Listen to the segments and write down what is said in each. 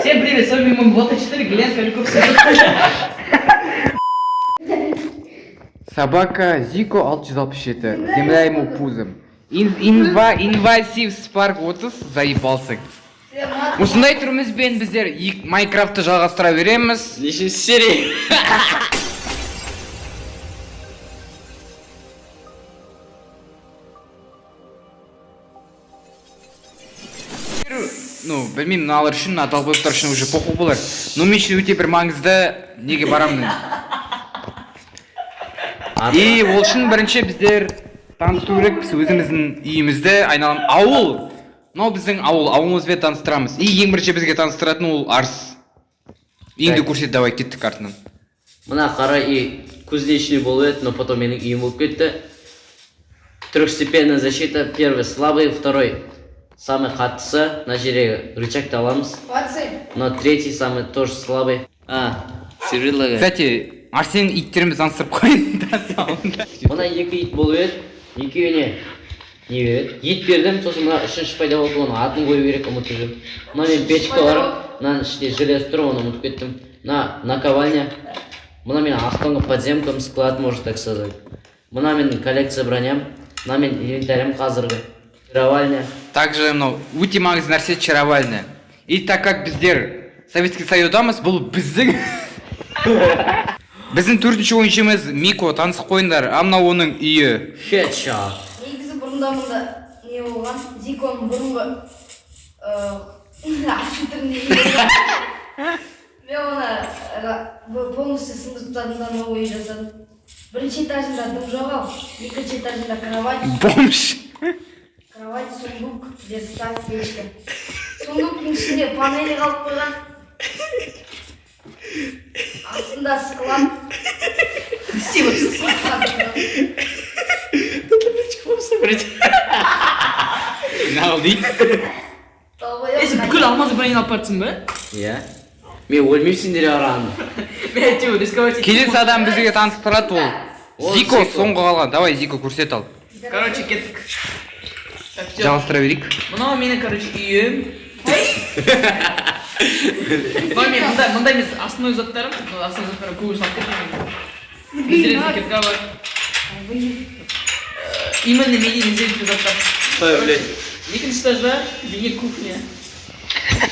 Всем привет, с вами мой Влад-4, Глен Кальков. Собака Зико 667, земля ему пузом. Инвазив Спарк 30, заебался. Осындай түрімізбен біздер Майнкрафтты жалғастыра береміз. Неше серия? Ну, білмеймін, мыналар үшін, аталбоктар үшін уже похуй болар. Но мен үшін өте бір маңызды, неге барамын. И ол үшін бірінші біздер таныстыру керек, біз өзіміздің үйімізді айналым ауыл. Мынау біздің ауылымызбен таныстырамыз. И ең бірінші бізге таныстыратын ол арыс. Үйіңді көрсет, давай кеттік артынан. Мына қара үй кузнечный болып еді, но потом менің үйім болып кетті. Трехстепенная защита, первый слабый, второй самый қаттысы, на жерге рычагты аламыз. Но третий самый тоже слабый. Серверлага. Кстати, Арсен иттеріміз аңсырып қойын. Мына екі ит болып еді, екеуіне не береді? Ет бердім, сосын мына үшінші пайда болды, оның атын қою керек, ұмытып жүрмін. Мына мен печка бар, мынаның ішінде желез тұр, оны ұмытып кеттім. Мына наковальня. Мына мен астыңғы подземкам, склад, можно так сказать. Мына мен коллекция броням, мына мен инвентарем қазіргі. Чаровальня. Также, өте маңызды нәрсе чаровальня. И так как біздер Советский Союздамыз, бұл біздің біздің төртінші ойыншымыз Мико, танысып қойындар. Мынау оның үйі. Хедшот. Негізі бұрында мұнда не болған? Зиконың бұрынғы ашу түрінде болған. Мен оны полностью сындырыптарында новый жасадым. Бірінші этажында дым жоғал, екінші этажында кровать. Бомж. Кровать, сундук, верстак, печка. Сундуктың ішінде панели қалып қойған. Астында склад. Не ал дейді? Есі бүкіл алмазы бұрайын алып бартсың ба? Иә. Мен өлмейсіңдер араны. Мен әйтеу рисковать. Келесі адам бізге таныстырады ол. Зико соңғы қалған. Давай Зико көрсет ал. Короче, кеттік. Жалғастыра берейік. Мынау менің, короче, үйім. Мындай емес, основной заттарым. Основной заттарым көбір салып кеттім. Незелетті кетка бар. Именно менің незелетті заттар. Екінші этажда бейне кухня.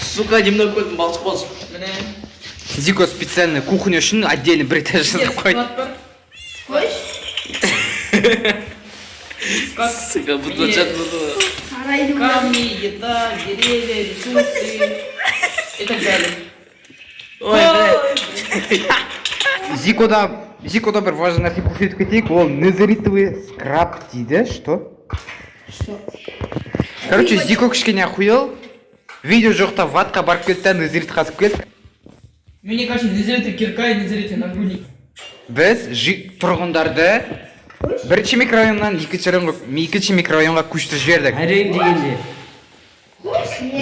Сука, немного көтім балшық болсын. Міне. Зико специально кухня үшін отдельно бір этаж жасап қойды. Склад бар. Қойш? Склад. Сука, бұтла чат бұтла. Сарайдың Камни, еда, деревья, ресурсы и так далее. Ой, бля. Зикода бір важный нәрсе көрсетіп кетейік, ол незеритовый скраб дейді, что? Короче, Зико кішкене охуел, видео жоқта ватқа барып кетті, незерит қазып кетті. Мне кажется, незелетый кирка и незелетый нагрудник. Біз тұрғындарды бірінші микрорайонға көшіріп жібердік. Әрең дегенде.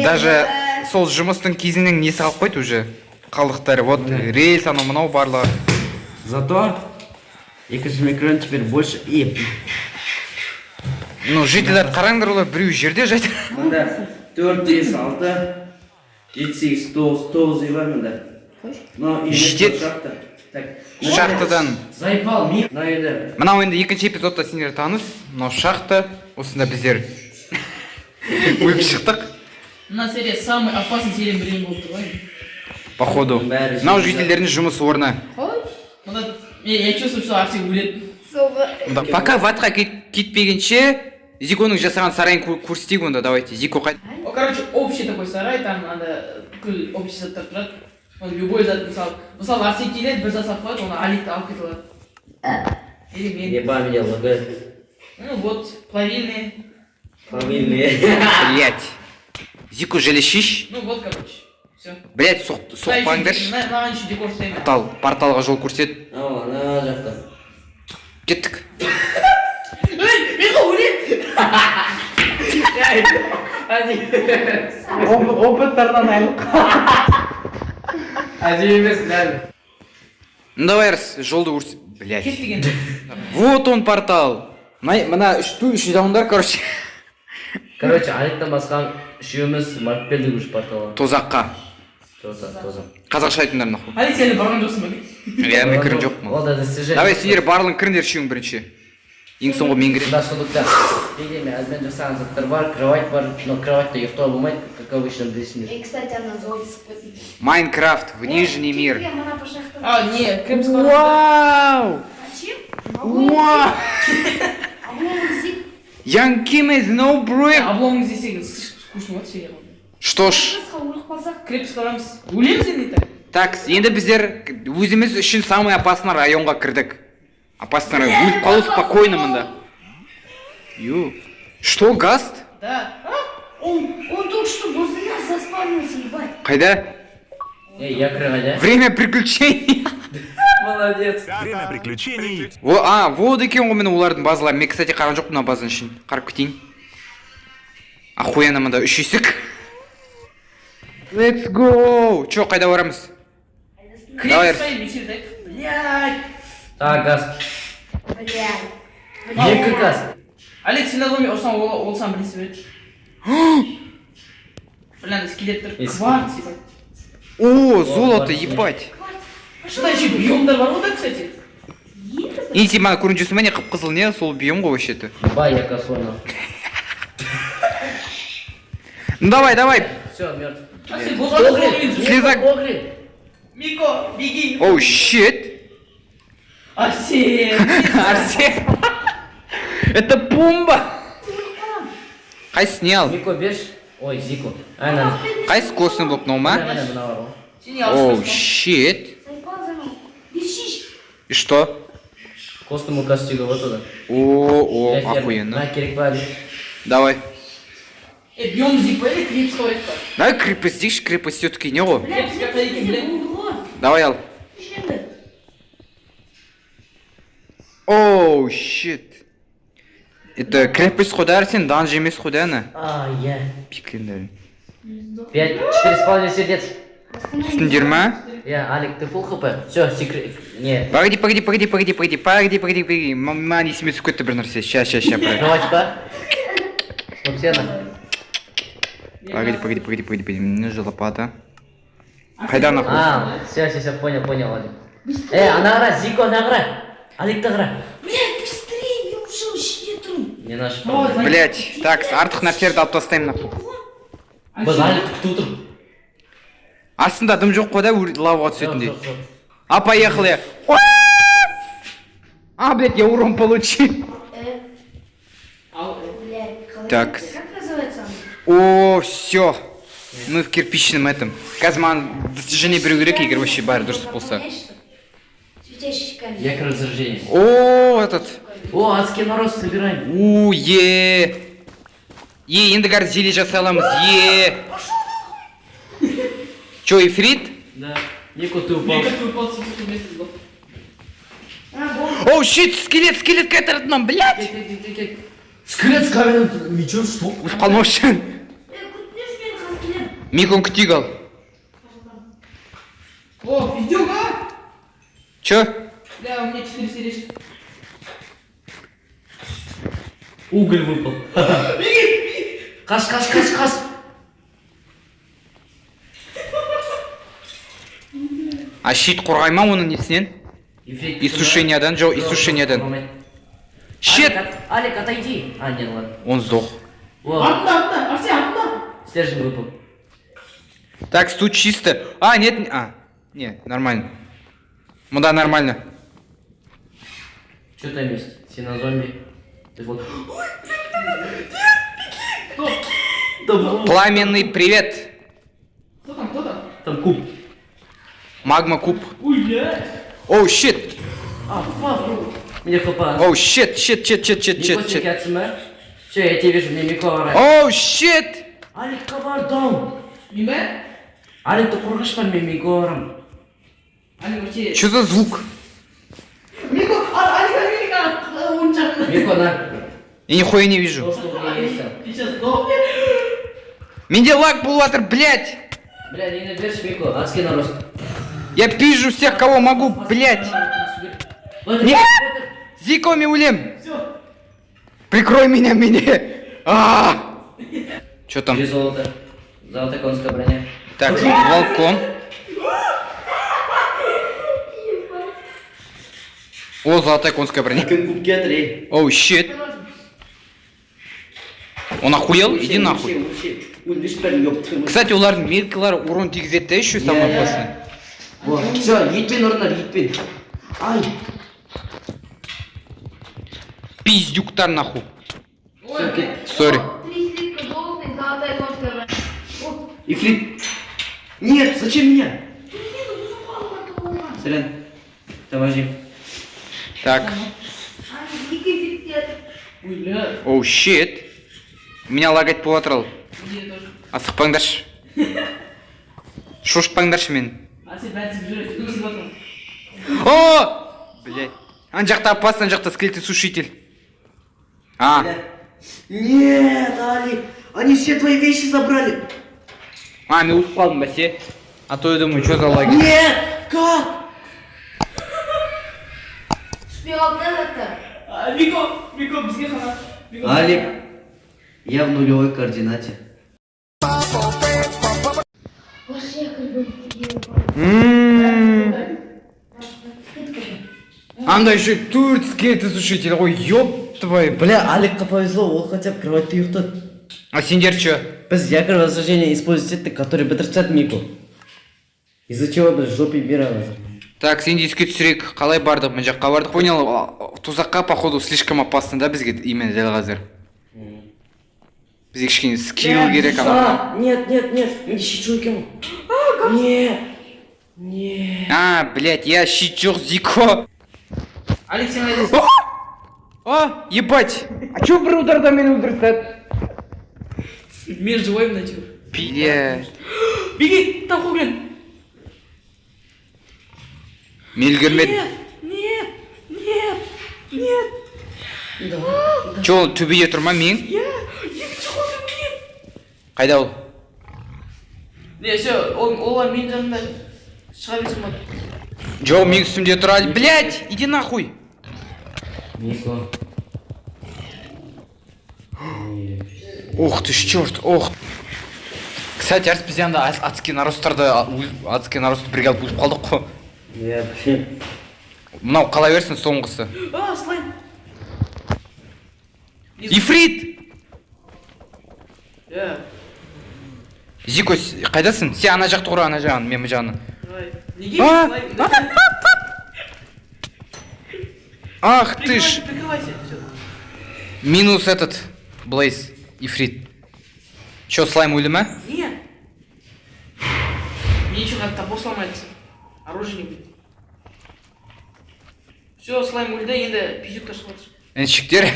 Даже сол жұмыстың кезінен несі қалып қойды уже. Қалдықтары, вот рейс, анау мынау барлығы. Зато екінші микрорайон теперь больше еп. Ну, жителер қараңдар, олар біреу жерде жайды. Мында 4, 5, 6, 7, 8, 9, 9 үй бар мында. Но Жетеді. Шахтадан. Зайпал, ми. Мына енді. Мынау енді екінші эпизодта сендер таныс. Мынау шахта, осында біздер өйіп шықтық. На серия самый опасный серия время болды ғой. Походу. Мынау жителердің жұмыс орны. Я чувствую, что Арсен өледі. Пока ватқа кетпегенше, Зиконың жасаған сарайын көрсетейік онда, давайте. Зико қайт. Короче, общий такой сарай, там надо бүкіл общий заттар тұрады. Любой зат, мысалы Арсен келеді, бір зат салып қояды, оны алитті алып кетіп алады. Или мен. Еба меня лагает. Ну вот, плавильные. Фамилия. Блять. Зико желешиш. Ну вот, короче, все. Блять, соқпаңдаршы. Маған еще декор істеймін. Порталға жол көрсет. Ана жақта. Кеттік. Эй, мен өледі! Опыттардан айлық. Әдейі емес, дәл. Ну давай жолды көрсет. Блять. Кетпеген. Вот он портал. Мына үш жауындар, короче. Короче, Аликтан басқан үшеуміз барып келдік үш порталға. Тозаққа. Тоже. Қазақша айтыңдар нахуй. Алик сен барған жоқсың ба? Иә, мен кірген жоқпын. Ол да достижение. Давай сендер барлығын кіріңдер үшеуің бірінші. Ең соңғы мен кіремін. Нашылықта бейдеме әзбен жасаған заттар бар, кровать бар, но кроватьта ұйықтауға болмайды, как обычно білесіңдер. Кстати, ана золото сықпайтын. Майнкрафт, внешний мир. Мана пошақты. А, не, крепс бар. Вау! Зачем? Вау! Обломов зик. Янкимез, no break. Обломыңыз десең скучно болады сен. Что ж, Қысқа өліп қалсақ. Крепс барамыз. Өлеміз енді так. так, енді біздер өзіміз үшін самый опасный районға кірдік. Опасный район. Өліп қалу спокойно мында. Ю. Что, гаст? Да. Он только что возле нас заспавнился, ебать. Қайда? Я крывая. Время приключений. Молодец. Время приключений. Вот екен ғой мен олардың базалары. Мен, кстати, қарған жоқпын мына базаның ішін. Қарап кетейін. Охуенно мында үш есік. Let's go. Чё, қайда барамыз? Давай. Крепс стоим вечерде. Блядь. Так, газ. Блядь. Екі газ. Алик сен назоми ұрсаң ол сам білесі береді. Бля, скелеттер. Кварц, ебать. О, золото, ебать. Шыда еще биомдар бар ғой да, кстати. Енді сен мана көрініп жүрсің бе не қып-қызыл не? Сол биом ғой вообще-то. Ба, я косойно. Ну давай. Все, мертв. А сен бозғарды қойын. Слезак. Огри. Мико, беги. Оу, щит. Арсен. Арсен. Это пумба. Қайсы снял? Мико беш. Ой, Зико. Айнан. Қайсы костный блок мынау ма? Мына мына бар ғой. Сен не Оу, алып щит. Сайпал заман. Бешиш. И что? Костному костюга вот туда. О, охуенно. На керек бар. Давай. биом зипа или крипс қойып па? Давай крепость дейікші, крепость все-таки не ғой? Крепс как екен білем. Давай ал. Şimdi. Оу, щит. Это крепость қой да, Арсен, данж емес қой да, ана? А, я. Пиклендер. 4,5 сердец. Түсіндер ма? Я, Алик, ты full хп? Все, секрет. Не. Погоди. Маған есіме түсіп кетті бір нәрсе. Ща, брат. Кровать ба? Стоп, сена. Погоди. Мне же лопата. Қайда нахуй? А, все, понял, Алик. Анагра, Зико, анагра. Алик тагра. Блядь, быстрее, я уже еще не Не наш. Блять, так, артық нәрселерді алып тастаймын нахуй. Біз Алик күтіп отыр. Астында дым жоқ қой да, лаваға түсетіндей. Жоқ. А, поехали. А, блядь, я урон получил. Блядь, Так. Как называется О, он? все. Мы в кирпичном этом. Қазір маған достижение беру керек, егер вообще бәрі дұрыс болса. Светящий камень. Я к разоружению. О, этот. О, адский нарост собираем. Енді қазір зеле жасай аламыз. Чё, ифрит? Да. Нико, ты упал. Мико, ты упал с вместе сдох. Оу, щит, скелет какая-то родном, блядь. Скелет с каменным мечом, что? Өліп қалмау үшін. Күтпеш мен қаскелер. Микон күтейік ал. О, пиздюк, а? Чё? Бля, у меня 4 сережки. Уголь выпал. Каш. А щит қорғай ма оның несінен? Иссушениядан, жоқ, иссушениядан. Щит! Алик, отойди. А, нет, ладно. Он сдох. Вот, Артында, Арсен, артында. стержень выпал. Так, тут чисто. А, нет, не, нормально. Да, нормально. Что там есть? Синозомби. Ты вот. Пламенный привет. Кто там? Там куб. Магма куб. Ой, блядь. Оу, щит. А, фак. Мне хп. Оу, щит. Мико, отсюда. Все, я тебя вижу, мне Мико орает. Оу, щит. Алик, кабардом. Неме? Алик, ты кургаш по мне Мико орам. Алик, вообще... Что за звук? Мико, Алик, он чакна. Мико, на. Я нихуя не вижу. То, что у меня есть там. Ты сейчас сдох. Менде лаг был ватер, блядь. Бля, не наберешь Мико, адский нарост. Я пизжу всех, кого могу, блядь. Нет! Зико Миулем. Все. Прикрой меня. Чё там? Три золота. Золотая конская броня. Так, балкон. О, золотая конская броня. Кім куб кетір, ей. Оу, щит. Он охуел? Иди нахуй. Өлдіш бәрін өптірміз. Кстати, олардың меркалары урон тигізеді да еще самое Иә, опасное. О, все, етпен ұрынар, етпен. Ай. Пиздюктар нахуй. Ой, Сори. 3 слитка золотых, золотая конская броня. Вот. Ифрит. Нет, зачем меня? Сорян. Товарищи. Так. Ой, бля. Оу, щит. Меня лагать поватырал. Мне тоже. Асықпаңдаршы. Шошпаңдаршы мен. А сен бәрі жүреді, көзің батырмын. О! Блядь. Ан жақта опасно, ан жақта скелетный сушитель. А, Нет, Али. Они все твои вещи забрали. мен өліп қалдым бәсе. А то я думаю, что за лагерь? Нет, как? Түспей қалды да заттар. Мико, бізге қана. Мико, Алик, я в нулевой координате. Анда еще 4 скелетный сушитель. Ой, ёб твою. Бля, Аликқа повезло, ол хотя бы кроватьте ұйықтады. А сендер чё? Біз якорь возрождения используем те, которые бітіртсат Мику. Из-за чего біз жопой бирабыз. Так, сенде еске түсірейік. Қалай бардық? Мен жаққа бардық. Понял, тузаққа, походу, слишком опасно, да, бізге именно дәл қазір. Бізге кішкене скилл керек, ана. Нет, менде щит жоқ екен ғой. Нет. А, блядь, я щит жоқ, Зико. Алик, сен қайдасың? О, ебать. А чё бір ударда мені өлтірседі? Мен живой мына чё. Блядь. Беги, там хуглен. Мен үлгермедім. Нет. Чё, ол төбеде тұр ма мен? Екінші хуглен беги. Қайда ол? Не, все, олар менің жанымда шыға берсем болады. Жоқ, мен үстімде тұр. Блядь, иди нахуй. Мико. Ох ты ж черт, ох. Кстати, әріс бізде анда адский наростарды бригада бұзып қалдық қой. Я, блин. Мынау қала берсін соңғысы. А, слайм. Ифрит! Я, Зико, қайдасың? Сен ана жақты құра, ана жағын, мен бұл жағын. давай. Неге слайм? Ах ты ж! Прикрывайся, всё. Минус этот, Блейз, Ифрит. Чё, слайм өлі ма? Нет. Мне еще как топор сломается. Оружие не будет. Все, слайм өлді, енді пиздюкта шығып жатыр. Әншіктер.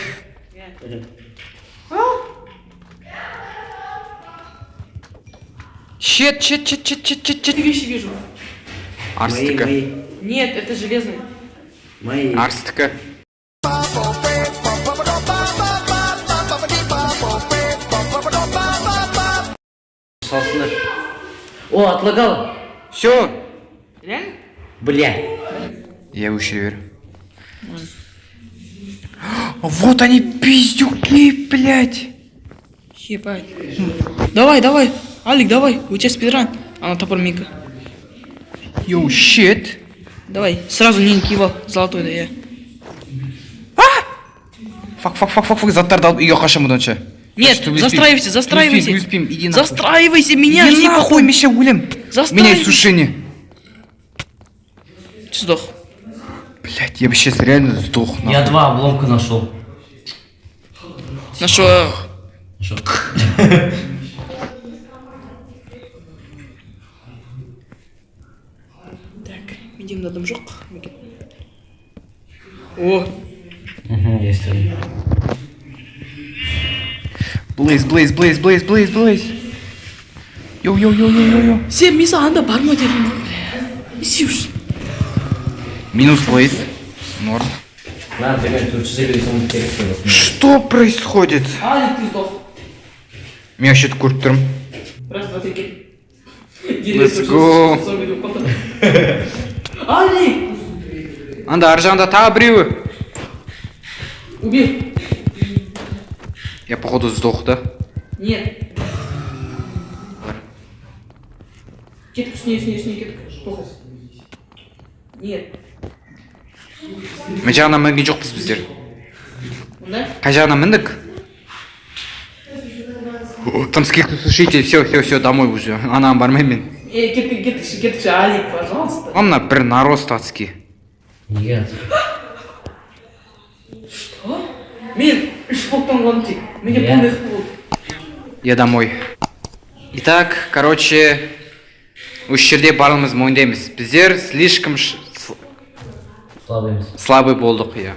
Щет. Две вещи вижу. Арстіка. Мои. Нет, это железный. Мои. Арстіка. Салсынар. О, отлагал. Все. Реально? Бля. Я выше верю. Вот они, пиздюки, блядь. Ебать. Давай. Алик, давай. У тебя спидран. А на топор Мика. Йоу, щит. Давай. Сразу не кивал. Золотой, да я. Фак, заттарды алып үйге қашамын онша. Нет, застраивайся. Успейм, иди нахуй. Застраивайся, меня Иди жди, нахуй, похуй. Миша, өлем. Застраивайся. Меня сушение. Ты сдох. Блядь, я бы сейчас реально сдох. нахуй. Я 2 обломка нашел. На что? Так, идем на домжок. О, Есть. Блейз. Йоу. сен мен саған бар ма дедім. Не істейміз? Минус Блейз. Норм. На, примерно, тут 4 текста. Что происходит? Алик, ты сдох. Мен вообще көріп тұрмын. Раз, два, три. Let's go. Алик! Анда ар жағында тағы біреуі. Убил. Я походу сдох, да? Нет. Кетік, үстіне кетік. Похуй. Нет. Мына жағынан мінген жоқпыз біздер. Мындай? Қай жағынан міндік? Там скидку, слушайте, все, домой уже. Анам бармаймын мен. Кетікші, Алик, пожалуйста. Мына бір нарост адский. Неге? Что? Мен 3 блоктан қалдым тек. Менде Иә. полный хп болды. Я домой. Итак, короче, осы жерде барлығымыз мойындаймыз. Біздер слишком Слабый емес. слабый болдық, иә.